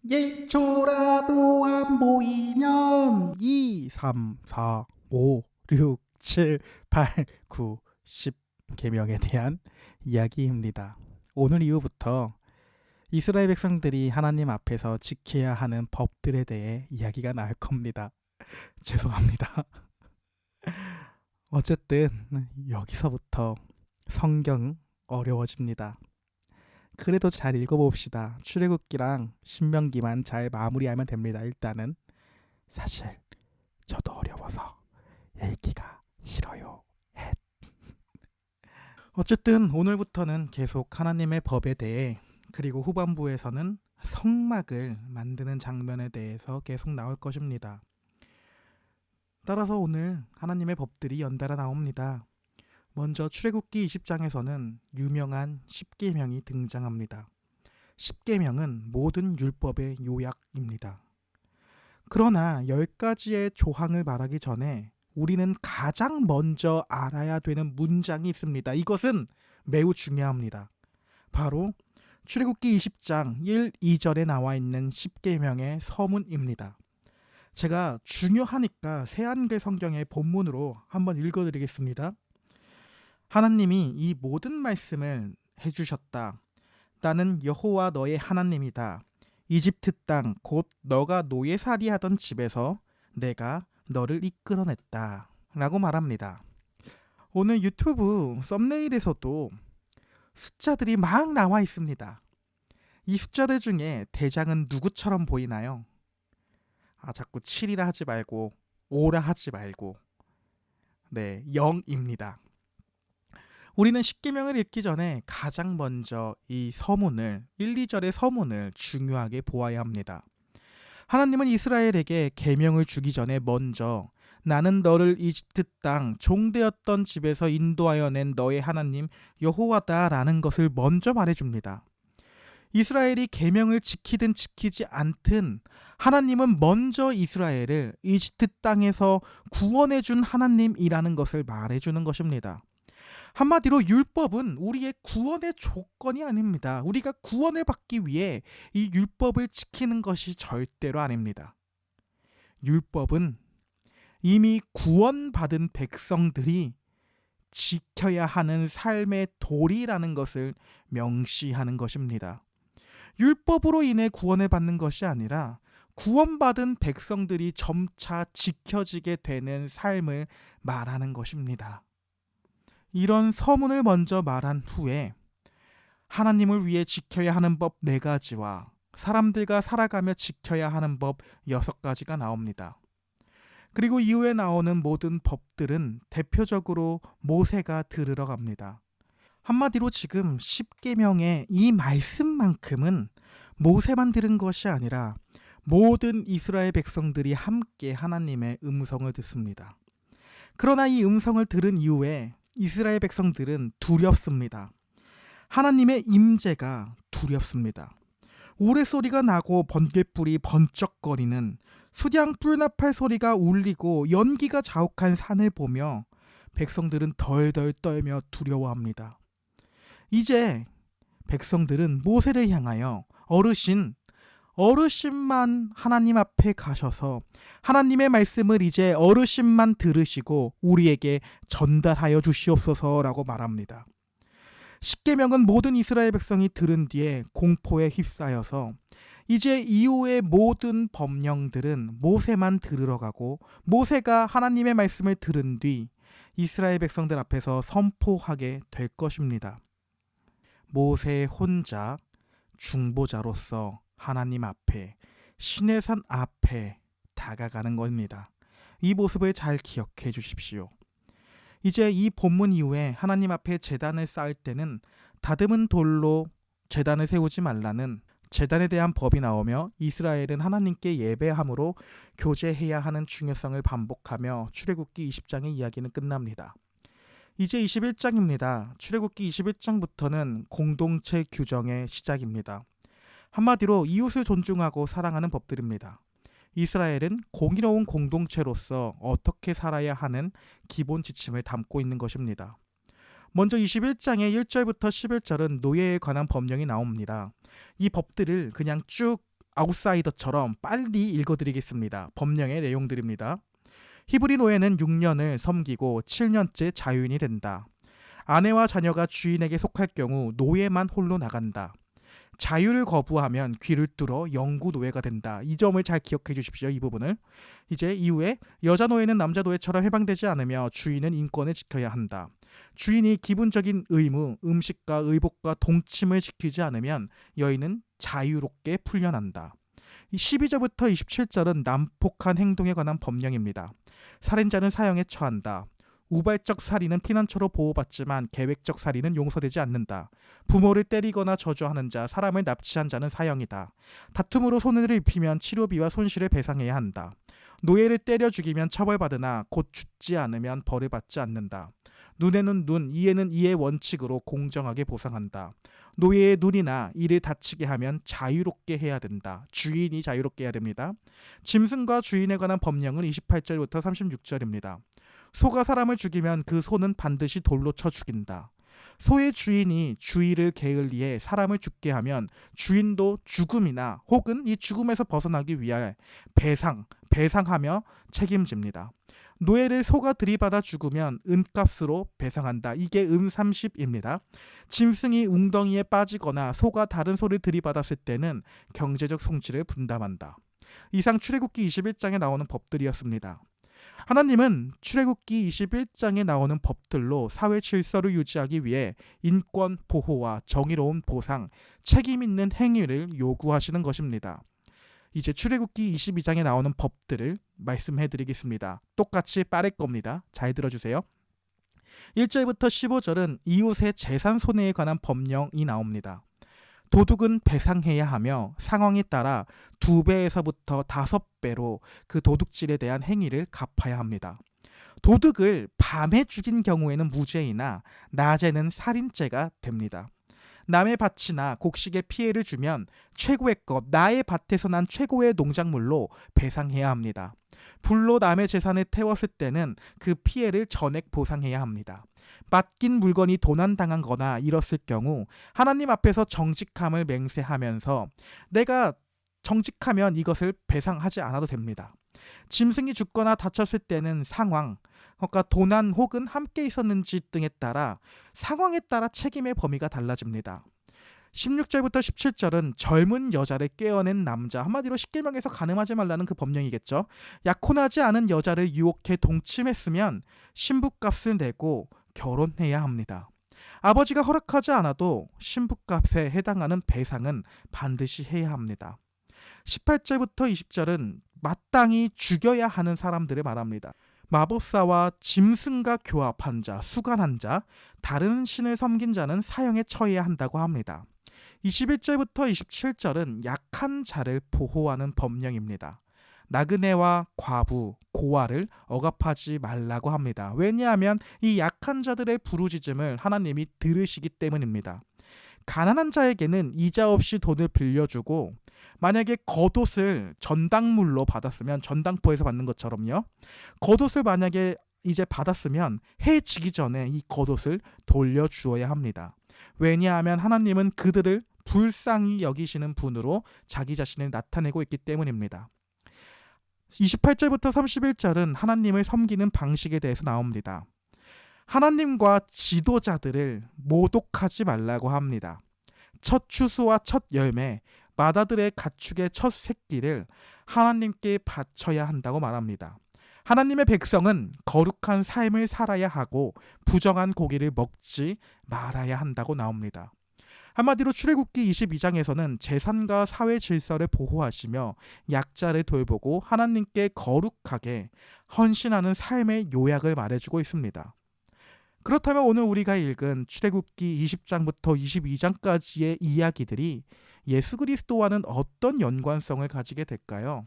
1초라도 안 보이면 2, 3, 4, 5, 6, 7, 8, 9, 10 계명에 대한 이야기입니다. 오늘 이후부터 이스라엘 백성들이 하나님 앞에서 지켜야 하는 법들에 대해 이야기가 나올 겁니다. 죄송합니다. 어쨌든 여기서부터 성경 어려워집니다. 그래도 잘 읽어봅시다. 출애굽기랑 신명기만 잘 마무리하면 됩니다. 일단은 사실 저도 어려워서 읽기가 싫어요. 어쨌든 오늘부터는 계속 하나님의 법에 대해, 그리고 후반부에서는 성막을 만드는 장면에 대해서 계속 나올 것입니다. 따라서 오늘 하나님의 법들이 연달아 나옵니다. 먼저 출애굽기 20장에서는 유명한 십계명이 등장합니다. 십계명은 모든 율법의 요약입니다. 그러나 10가지의 조항을 말하기 전에 우리는 가장 먼저 알아야 되는 문장이 있습니다. 이것은 매우 중요합니다. 바로 출애굽기 20장 1, 2절에 나와 있는 십계명의 서문입니다. 제가 중요하니까 새한글 성경의 본문으로 한번 읽어드리겠습니다. 하나님이 이 모든 말씀을 해주셨다. 나는 여호와 너의 하나님이다. 이집트 땅 곧 너가 노예살이하던 집에서 내가 너를 이끌어냈다. 라고 말합니다. 오늘 유튜브 썸네일에서도 숫자들이 막 나와 있습니다. 이 숫자들 중에 대장은 누구처럼 보이나요? 자꾸 7이라 하지 말고 5라 하지 말고 0입니다. 우리는 십계명을 읽기 전에 가장 먼저 이 서문을 1, 2절의 서문을 중요하게 보아야 합니다. 하나님은 이스라엘에게 계명을 주기 전에 먼저 나는 너를 이집트 땅 종되었던 집에서 인도하여 낸 너의 하나님 여호와다라는 것을 먼저 말해줍니다. 이스라엘이 계명을 지키든 지키지 않든 하나님은 먼저 이스라엘을 이집트 땅에서 구원해준 하나님이라는 것을 말해주는 것입니다. 한마디로 율법은 우리의 구원의 조건이 아닙니다. 우리가 구원을 받기 위해 이 율법을 지키는 것이 절대로 아닙니다. 율법은 이미 구원받은 백성들이 지켜야 하는 삶의 도리라는 것을 명시하는 것입니다. 율법으로 인해 구원을 받는 것이 아니라 구원받은 백성들이 점차 지켜지게 되는 삶을 말하는 것입니다. 이런 서문을 먼저 말한 후에 하나님을 위해 지켜야 하는 법 4가지와 사람들과 살아가며 지켜야 하는 법 6가지가 나옵니다. 그리고 이후에 나오는 모든 법들은 대표적으로 모세가 들으러 갑니다. 한마디로 지금 십계명의 이 말씀만큼은 모세만 들은 것이 아니라 모든 이스라엘 백성들이 함께 하나님의 음성을 듣습니다. 그러나 이 음성을 들은 이후에 이스라엘 백성들은 두렵습니다. 하나님의 임재가 두렵습니다. 우레소리가 나고 번개불이 번쩍거리는 수량 뿔나팔 소리가 울리고 연기가 자욱한 산을 보며 백성들은 덜덜 떨며 두려워합니다. 이제 백성들은 모세를 향하여 어르신만 하나님 앞에 가셔서 하나님의 말씀을 이제 어르신만 들으시고 우리에게 전달하여 주시옵소서라고 말합니다. 십계명은 모든 이스라엘 백성이 들은 뒤에 공포에 휩싸여서 이제 이후의 모든 법령들은 모세만 들으러 가고 모세가 하나님의 말씀을 들은 뒤 이스라엘 백성들 앞에서 선포하게 될 것입니다. 모세 혼자 중보자로서 하나님 앞에 시내산 앞에 다가가는 겁니다. 이 모습을 잘 기억해 주십시오. 이제 이 본문 이후에 하나님 앞에 제단을 쌓을 때는 다듬은 돌로 제단을 세우지 말라는 제단에 대한 법이 나오며 이스라엘은 하나님께 예배함으로 교제해야 하는 중요성을 반복하며 출애굽기 20장의 이야기는 끝납니다. 이제 21장입니다. 출애굽기 21장부터는 공동체 규정의 시작입니다. 한마디로 이웃을 존중하고 사랑하는 법들입니다. 이스라엘은 공의로운 공동체로서 어떻게 살아야 하는 기본 지침을 담고 있는 것입니다. 먼저 21장의 1절부터 11절은 노예에 관한 법령이 나옵니다. 이 법들을 그냥 쭉 아웃사이더처럼 빨리 읽어드리겠습니다. 법령의 내용들입니다. 히브리 노예는 6년을 섬기고 7년째 자유인이 된다. 아내와 자녀가 주인에게 속할 경우 노예만 홀로 나간다. 자유를 거부하면 귀를 뚫어 영구 노예가 된다. 이 점을 잘 기억해 주십시오. 이 부분을. 이제 이후에 여자 노예는 남자 노예처럼 해방되지 않으며 주인은 인권을 지켜야 한다. 주인이 기본적인 의무, 음식과 의복과 동침을 지키지 않으면 여인은 자유롭게 풀려난다. 12절부터 27절은 난폭한 행동에 관한 법령입니다. 살인자는 사형에 처한다. 우발적 살인은 피난처로 보호받지만 계획적 살인은 용서되지 않는다. 부모를 때리거나 저주하는 자, 사람을 납치한 자는 사형이다. 다툼으로 손해를 입히면 치료비와 손실을 배상해야 한다. 노예를 때려 죽이면 처벌받으나 곧 죽지 않으면 벌을 받지 않는다. 눈에는 눈, 이에는 이의 원칙으로 공정하게 보상한다. 노예의 눈이나 이를 다치게 하면 자유롭게 해야 된다. 주인이 자유롭게 해야 됩니다. 짐승과 주인에 관한 법령은 28절부터 36절입니다. 소가 사람을 죽이면 그 소는 반드시 돌로 쳐 죽인다. 소의 주인이 주의를 게을리해 사람을 죽게 하면 주인도 죽음이나 혹은 이 죽음에서 벗어나기 위해 배상하며 책임집니다. 노예를 소가 들이받아 죽으면 은값으로 배상한다. 이게 30입니다. 짐승이 웅덩이에 빠지거나 소가 다른 소를 들이받았을 때는 경제적 손실을 분담한다. 이상 출애굽기 21장에 나오는 법들이었습니다. 하나님은 출애굽기 21장에 나오는 법들로 사회 질서를 유지하기 위해 인권 보호와 정의로운 보상, 책임 있는 행위를 요구하시는 것입니다. 이제 출애굽기 22장에 나오는 법들을 말씀해 드리겠습니다. 똑같이 빠를 겁니다. 잘 들어주세요. 1절부터 15절은 이웃의 재산 손해에 관한 법령이 나옵니다. 도둑은 배상해야 하며 상황에 따라 2배에서부터 5배로 그 도둑질에 대한 행위를 갚아야 합니다. 도둑을 밤에 죽인 경우에는 무죄이나 낮에는 살인죄가 됩니다. 남의 밭이나 곡식에 피해를 주면 최고의 것, 나의 밭에서 난 최고의 농작물로 배상해야 합니다. 불로 남의 재산을 태웠을 때는 그 피해를 전액 보상해야 합니다. 맡긴 물건이 도난당한 거나 잃었을 경우 하나님 앞에서 정직함을 맹세하면서 내가 정직하면 이것을 배상하지 않아도 됩니다. 짐승이 죽거나 다쳤을 때는 상황, 그러니까 도난 혹은 함께 있었는지 등에 따라 상황에 따라 책임의 범위가 달라집니다. 16절부터 17절은 젊은 여자를 깨어낸 남자, 한마디로 십계명에서 간음하지 말라는 그 법령이겠죠. 약혼하지 않은 여자를 유혹해 동침했으면 신부값을 내고 결혼해야 합니다. 아버지가 허락하지 않아도 신부값에 해당하는 배상은 반드시 해야 합니다. 18절부터 20절은 마땅히 죽여야 하는 사람들을 말합니다. 마법사와 짐승과 교합한 자, 수간한 자, 다른 신을 섬긴 자는 사형에 처해야 한다고 합니다. 21절부터 27절은 약한 자를 보호하는 법령입니다. 나그네와 과부, 고아를 억압하지 말라고 합니다. 왜냐하면 이 약한 자들의 부르짖음을 하나님이 들으시기 때문입니다. 가난한 자에게는 이자 없이 돈을 빌려주고 만약에 겉옷을 전당물로 받았으면 전당포에서 받는 것처럼요. 겉옷을 만약에 이제 받았으면 해 지기 전에 이 겉옷을 돌려주어야 합니다. 왜냐하면 하나님은 그들을 불쌍히 여기시는 분으로 자기 자신을 나타내고 있기 때문입니다. 28절부터 31절은 하나님을 섬기는 방식에 대해서 나옵니다. 하나님과 지도자들을 모독하지 말라고 합니다. 첫 추수와 첫 열매, 마다들의 가축의 첫 새끼를 하나님께 바쳐야 한다고 말합니다. 하나님의 백성은 거룩한 삶을 살아야 하고 부정한 고기를 먹지 말아야 한다고 나옵니다. 한마디로 출애굽기 22장에서는 재산과 사회 질서를 보호하시며 약자를 돌보고 하나님께 거룩하게 헌신하는 삶의 요약을 말해주고 있습니다. 그렇다면 오늘 우리가 읽은 출애굽기 20장부터 22장까지의 이야기들이 예수 그리스도와는 어떤 연관성을 가지게 될까요?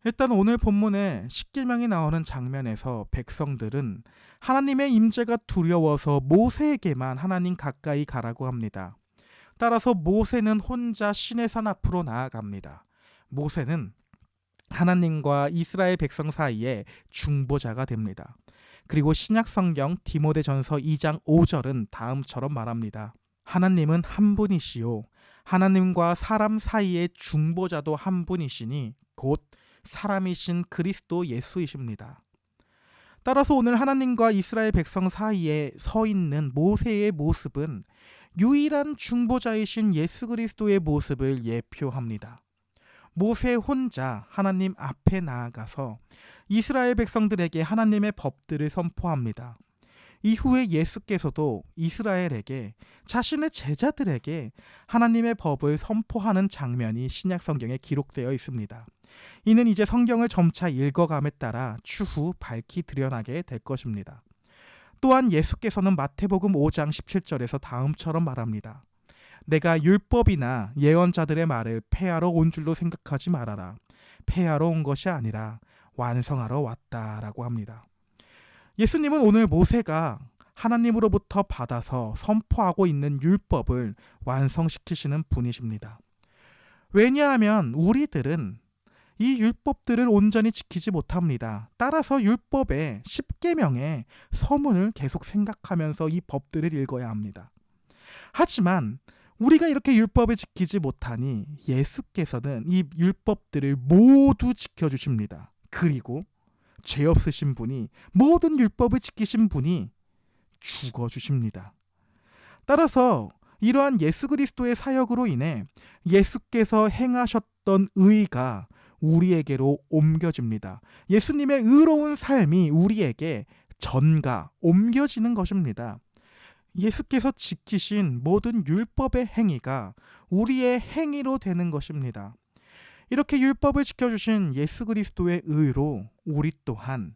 일단 오늘 본문에 십계명이 나오는 장면에서 백성들은 하나님의 임재가 두려워서 모세에게만 하나님 가까이 가라고 합니다. 따라서 모세는 혼자 시내산 앞으로 나아갑니다. 모세는 하나님과 이스라엘 백성 사이에 중보자가 됩니다. 그리고 신약성경 디모데전서 2장 5절은 다음처럼 말합니다. 하나님은 한 분이시요 하나님과 사람 사이의 중보자도 한 분이시니 곧 사람이신 그리스도 예수이십니다. 따라서 오늘 하나님과 이스라엘 백성 사이에 서 있는 모세의 모습은 유일한 중보자이신 예수 그리스도의 모습을 예표합니다. 모세 혼자 하나님 앞에 나아가서 이스라엘 백성들에게 하나님의 법들을 선포합니다. 이후에 예수께서도 이스라엘에게 자신의 제자들에게 하나님의 법을 선포하는 장면이 신약 성경에 기록되어 있습니다. 이는 이제 성경을 점차 읽어감에 따라 추후 밝히 드러나게 될 것입니다. 또한 예수께서는 마태복음 5장 17절에서 다음처럼 말합니다. 내가 율법이나 예언자들의 말을 폐하러 온 줄로 생각하지 말아라. 폐하러 온 것이 아니라 완성하러 왔다라고 합니다. 예수님은 오늘 모세가 하나님으로부터 받아서 선포하고 있는 율법을 완성시키시는 분이십니다. 왜냐하면 우리들은 이 율법들을 온전히 지키지 못합니다. 따라서 율법의 10계명의 서문을 계속 생각하면서 이 법들을 읽어야 합니다. 하지만 우리가 이렇게 율법을 지키지 못하니 예수께서는 이 율법들을 모두 지켜주십니다. 그리고 죄 없으신 분이, 모든 율법을 지키신 분이 죽어주십니다. 따라서 이러한 예수 그리스도의 사역으로 인해 예수께서 행하셨던 의가 우리에게로 옮겨집니다. 예수님의 의로운 삶이 우리에게 전가, 옮겨지는 것입니다. 예수께서 지키신 모든 율법의 행위가 우리의 행위로 되는 것입니다. 이렇게 율법을 지켜주신 예수 그리스도의 의로 우리 또한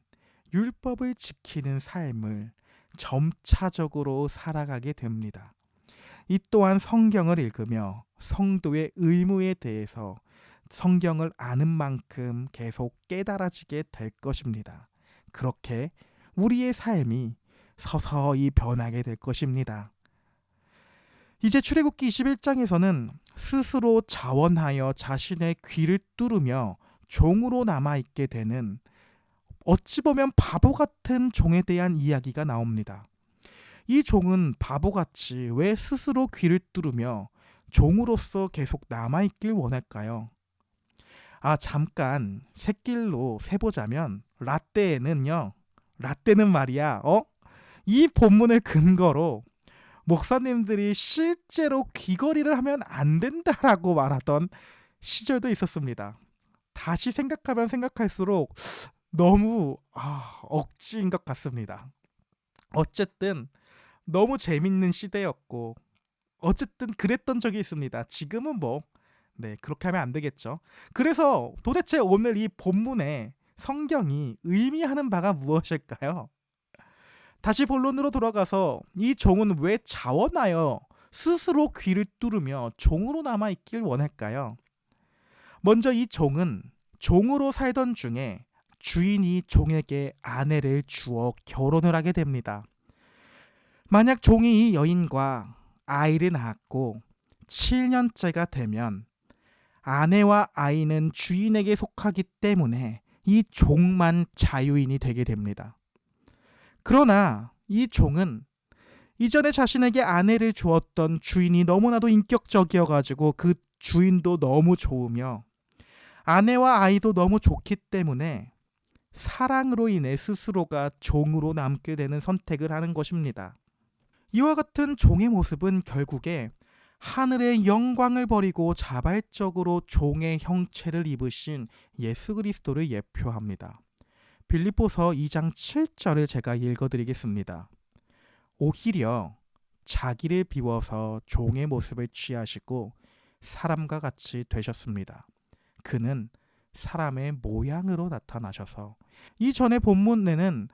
율법을 지키는 삶을 점차적으로 살아가게 됩니다. 이 또한 성경을 읽으며 성도의 의무에 대해서 성경을 아는 만큼 계속 깨달아지게 될 것입니다. 그렇게 우리의 삶이 서서히 변하게 될 것입니다. 이제 출애굽기 21장에서는 스스로 자원하여 자신의 귀를 뚫으며 종으로 남아있게 되는, 어찌 보면 바보 같은 종에 대한 이야기가 나옵니다. 이 종은 바보같이 왜 스스로 귀를 뚫으며 종으로서 계속 남아있길 원할까요? 잠깐 새길로 세보자면 라떼는 말이야, 이 본문을 근거로 목사님들이 실제로 귀걸이를 하면 안 된다라고 말하던 시절도 있었습니다. 다시 생각하면 생각할수록 너무 억지인 것 같습니다. 어쨌든 너무 재밌는 시대였고 어쨌든 그랬던 적이 있습니다. 지금은 그렇게 하면 안 되겠죠. 그래서 도대체 오늘 이 본문에 성경이 의미하는 바가 무엇일까요? 다시 본론으로 돌아가서 이 종은 왜 자원하여 스스로 귀를 뚫으며 종으로 남아있길 원할까요? 먼저 이 종은 종으로 살던 중에 주인이 종에게 아내를 주어 결혼을 하게 됩니다. 만약 종이 이 여인과 아이를 낳았고 7년째가 되면 아내와 아이는 주인에게 속하기 때문에 이 종만 자유인이 되게 됩니다. 그러나 이 종은 이전에 자신에게 아내를 주었던 주인이 너무나도 인격적이어가지고 그 주인도 너무 좋으며 아내와 아이도 너무 좋기 때문에 사랑으로 인해 스스로가 종으로 남게 되는 선택을 하는 것입니다. 이와 같은 종의 모습은 결국에 하늘의 영광을 버리고 자발적으로 종의 형체를 입으신 예수 그리스도를 예표합니다. 빌립보서 2장 7절을 제가 읽어드리겠습니다. 오히려 자기를 비워서 종의 모습을 취하시고 사람과 같이 되셨습니다. 그는 사람의 모양으로 나타나셔서, 이전의 본문에는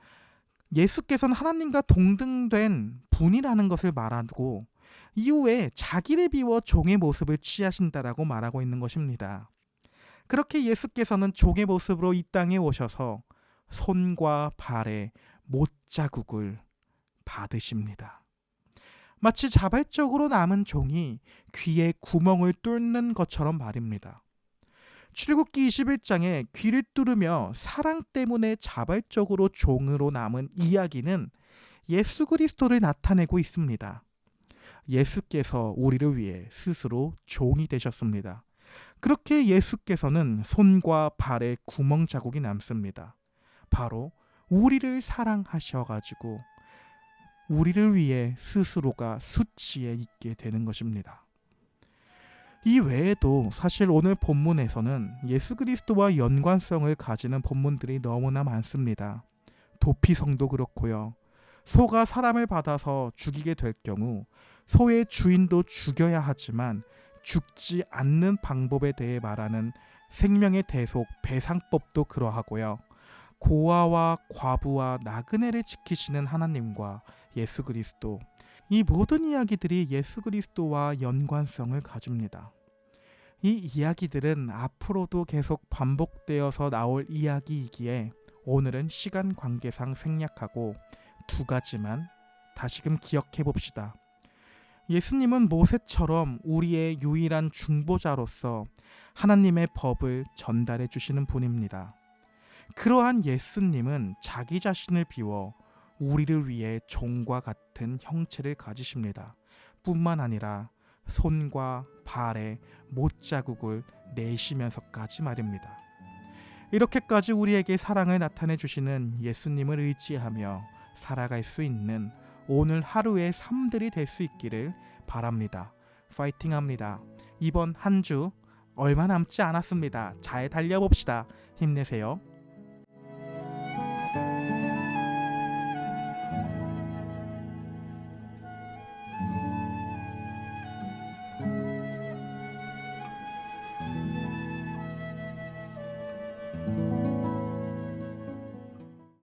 예수께서는 하나님과 동등된 분이라는 것을 말하고 이후에 자기를 비워 종의 모습을 취하신다라고 말하고 있는 것입니다. 그렇게 예수께서는 종의 모습으로 이 땅에 오셔서 손과 발에 못자국을 받으십니다. 마치 자발적으로 남은 종이 귀에 구멍을 뚫는 것처럼 말입니다. 출애굽기 21장에 귀를 뚫으며 사랑 때문에 자발적으로 종으로 남은 이야기는 예수 그리스도를 나타내고 있습니다. 예수께서 우리를 위해 스스로 종이 되셨습니다. 그렇게 예수께서는 손과 발에 구멍 자국이 남습니다. 바로 우리를 사랑하셔가지고 우리를 위해 스스로가 수치에 있게 되는 것입니다. 이 외에도 사실 오늘 본문에서는 예수 그리스도와 연관성을 가지는 본문들이 너무나 많습니다. 도피성도 그렇고요. 소가 사람을 받아서 죽이게 될 경우 소의 주인도 죽여야 하지만 죽지 않는 방법에 대해 말하는 생명의 대속 배상법도 그러하고요. 고아와 과부와 나그네를 지키시는 하나님과 예수 그리스도, 이 모든 이야기들이 예수 그리스도와 연관성을 가집니다. 이 이야기들은 앞으로도 계속 반복되어서 나올 이야기이기에 오늘은 시간 관계상 생략하고 두 가지만 다시금 기억해 봅시다. 예수님은 모세처럼 우리의 유일한 중보자로서 하나님의 법을 전달해 주시는 분입니다. 그러한 예수님은 자기 자신을 비워 우리를 위해 종과 같은 형체를 가지십니다. 뿐만 아니라 손과 발에 못자국을 내시면서까지 말입니다. 이렇게까지 우리에게 사랑을 나타내 주시는 예수님을 의지하며 살아갈 수 있는 오늘 하루의 삶들이 될 수 있기를 바랍니다. 파이팅합니다. 이번 한 주 얼마 남지 않았습니다. 잘 달려봅시다. 힘내세요.